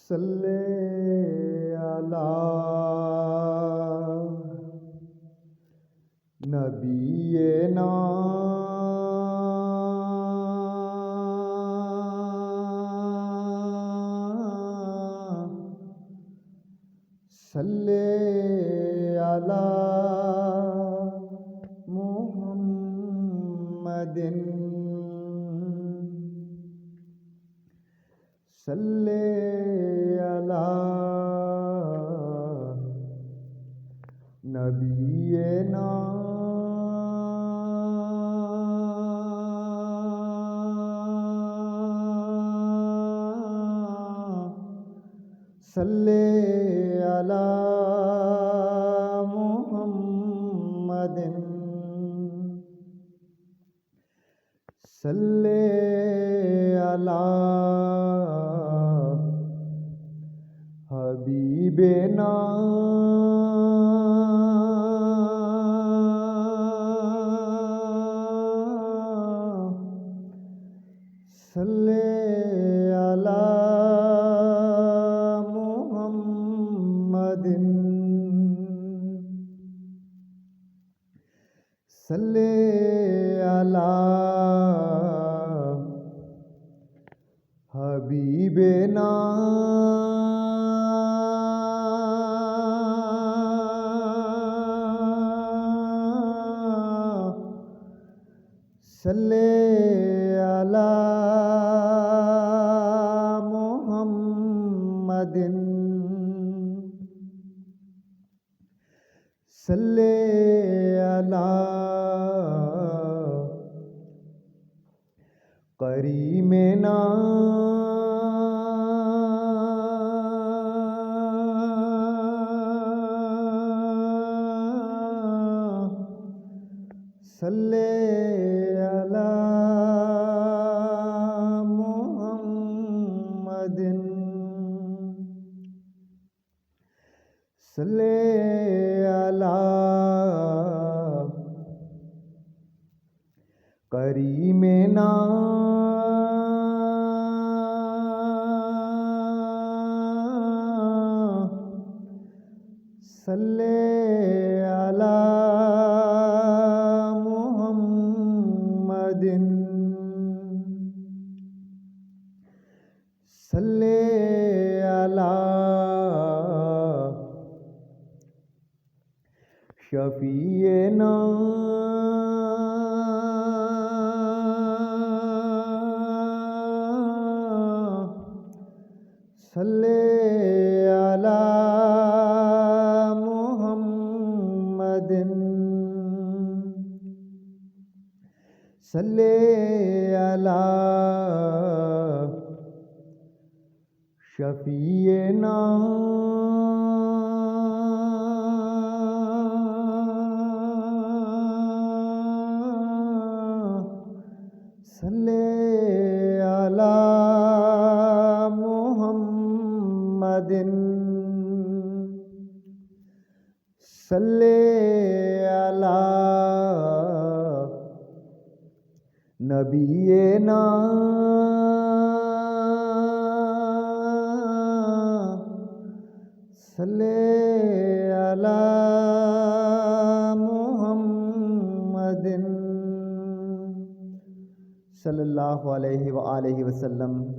صلی علی نبینا صلی علی محمد صلی علی نبینا صلی علی محمد صلی علی حبیبنا صلی علی محمد صلی علی حبیبنا صلی علی محمد صلی علی کریمنا صلی علی محمد صلی علی کریمنا صلی علی محمد صلی علی شفیعنا صلی علی محمد صلی علی شفیعنا صلی علی محمد صلی علی نبینا صلی علی محمد صلی اللہ علیہ وآلہ وسلم.